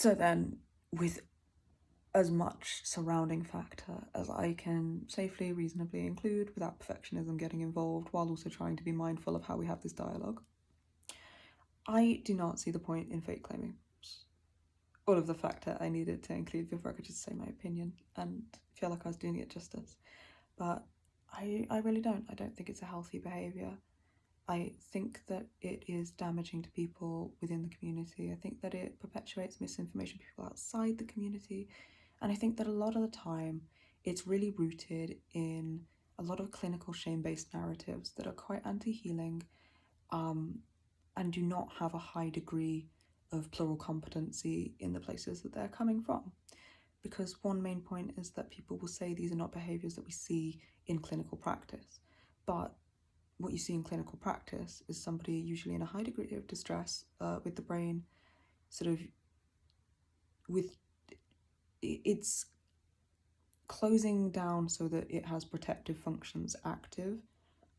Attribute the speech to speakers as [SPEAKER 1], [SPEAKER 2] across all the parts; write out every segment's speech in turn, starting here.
[SPEAKER 1] So then, with as much surrounding factor as I can safely, reasonably include without perfectionism getting involved, while also trying to be mindful of how we have this dialogue, I do not see the point in fake claiming. All of the factor I needed to include before I could just say my opinion and feel like I was doing it justice. But I really don't. I don't think it's a healthy behaviour. I think that it is damaging to people within the community. I think that it perpetuates misinformation to people outside the community. And I think that a lot of the time it's really rooted in a lot of clinical shame-based narratives that are quite anti-healing, and do not have a high degree of plural competency in the places that they're coming from. Because one main point is that people will say these are not behaviours that we see in clinical practice. But what you see in clinical practice is somebody usually in a high degree of distress, with the brain sort of with it's closing down so that it has protective functions active,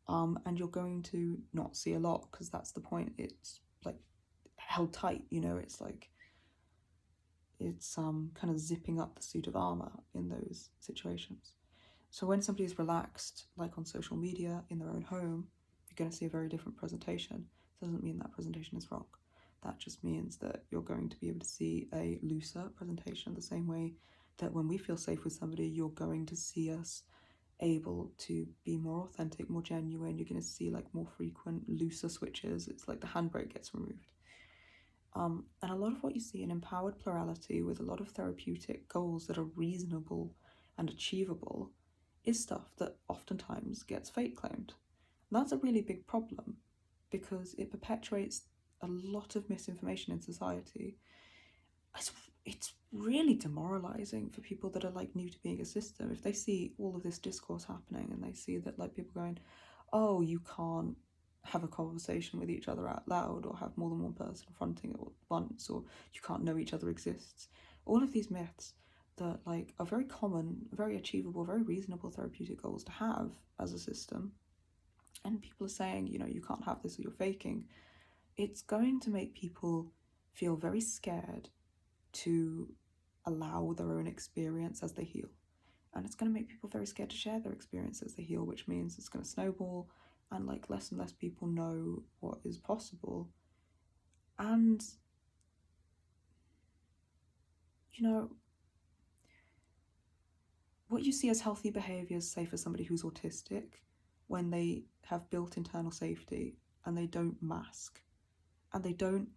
[SPEAKER 1] and you're going to not see a lot because that's the point. It's like held tight, it's like it's kind of zipping up the suit of armor in those situations. So when somebody is relaxed, like on social media, in their own home, you're going to see a very different presentation. It doesn't mean that presentation is wrong. That just means that you're going to be able to see a looser presentation, the same way that when we feel safe with somebody, you're going to see us able to be more authentic, more genuine. You're going to see like more frequent, looser switches. It's like the handbrake gets removed. And a lot of what you see in empowered plurality with a lot of therapeutic goals that are reasonable and achievable is stuff that oftentimes gets fake claimed. And that's a really big problem because it perpetuates a lot of misinformation in society. It's really demoralizing for people that are like new to being a system. If they see all of this discourse happening and they see that like people going, oh, you can't have a conversation with each other out loud or have more than one person fronting it at once, or you can't know each other exists. All of these myths that like are very common, very achievable, very reasonable therapeutic goals to have as a system, and people are saying, you can't have this or you're faking. It's going to make people feel very scared to allow their own experience as they heal. And it's going to make people very scared to share their experience as they heal, which means it's going to snowball and like less and less people know what is possible. And what you see as healthy behaviors, say for somebody who's autistic, when they have built internal safety and they don't mask and they don't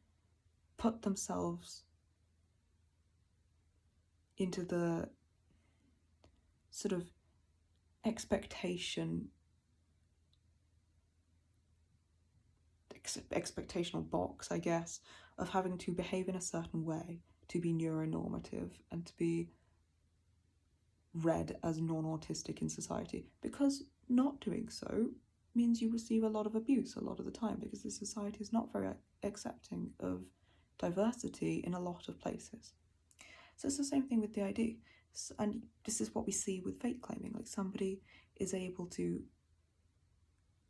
[SPEAKER 1] put themselves into the sort of expectational box, I guess, of having to behave in a certain way to be neuronormative and to be read as non-autistic in society, because not doing so means you receive a lot of abuse a lot of the time, because this society is not very accepting of diversity in a lot of places. So it's the same thing with the ID. And this is what we see with fake claiming. Like somebody is able to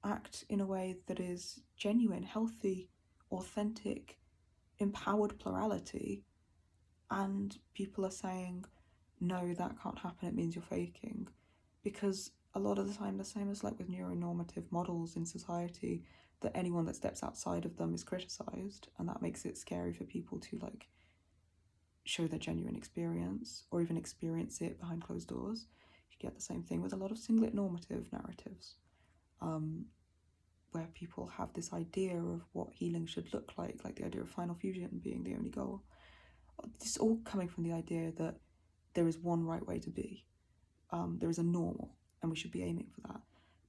[SPEAKER 1] act in a way that is genuine, healthy, authentic, empowered plurality, and people are saying, no, that can't happen, it means you're faking. Because a lot of the time, the same as like with neuronormative models in society, that anyone that steps outside of them is criticized, and that makes it scary for people to like show their genuine experience or even experience it behind closed doors. You get the same thing with a lot of singlet normative narratives, where people have this idea of what healing should look like the idea of final fusion being the only goal. This is all coming from the idea that there is one right way to be. There is a normal, and we should be aiming for that.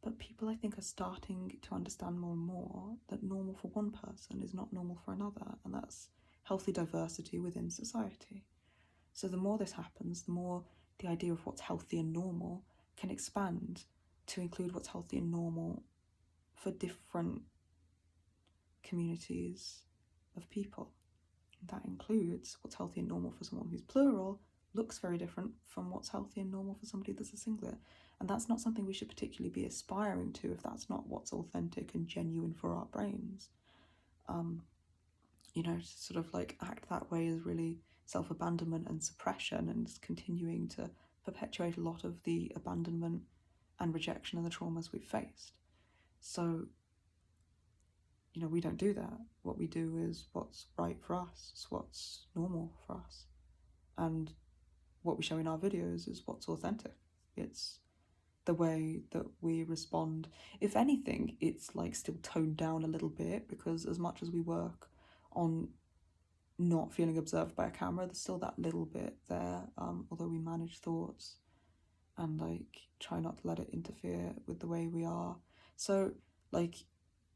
[SPEAKER 1] But people, I think, are starting to understand more and more that normal for one person is not normal for another, and that's healthy diversity within society. So the more this happens, the more the idea of what's healthy and normal can expand to include what's healthy and normal for different communities of people. That includes what's healthy and normal for someone who's plural looks very different from what's healthy and normal for somebody that's a singlet. And that's not something we should particularly be aspiring to if that's not what's authentic and genuine for our brains. To sort of like act that way is really self-abandonment and suppression, and is continuing to perpetuate a lot of the abandonment and rejection and the traumas we've faced. So, we don't do that. What we do is what's right for us, it's what's normal for us. And what we show in our videos is what's authentic. It's the way that we respond. If anything, it's like still toned down a little bit, because as much as we work on not feeling observed by a camera, there's still that little bit there, although we manage thoughts and try not to let it interfere with the way we are. So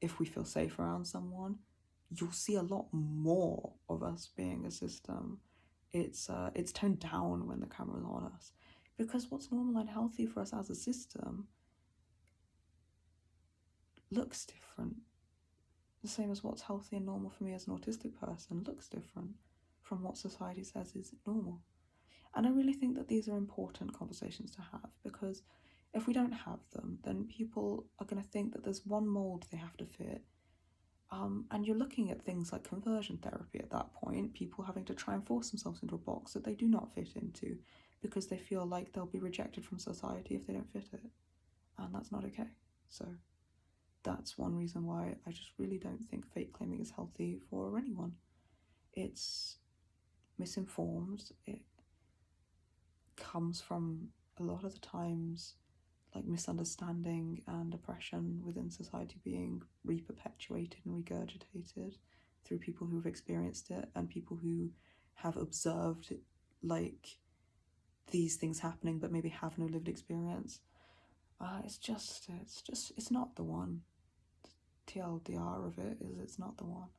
[SPEAKER 1] if we feel safe around someone, you'll see a lot more of us being a system. It's toned down when the camera's on us, because what's normal and healthy for us as a system looks different. The same as what's healthy and normal for me as an autistic person looks different from what society says is normal. And I really think that these are important conversations to have, because if we don't have them, then people are going to think that there's one mold they have to fit. And you're looking at things like conversion therapy at that point, people having to try and force themselves into a box that they do not fit into because they feel like they'll be rejected from society if they don't fit it. And that's not okay. So that's one reason why I just really don't think fake claiming is healthy for anyone. It's misinformed. It comes from a lot of the times misunderstanding and oppression within society being reperpetuated and regurgitated through people who've experienced it and people who have observed these things happening but maybe have no lived experience. It's not the one. TLDR of it is it's not the one.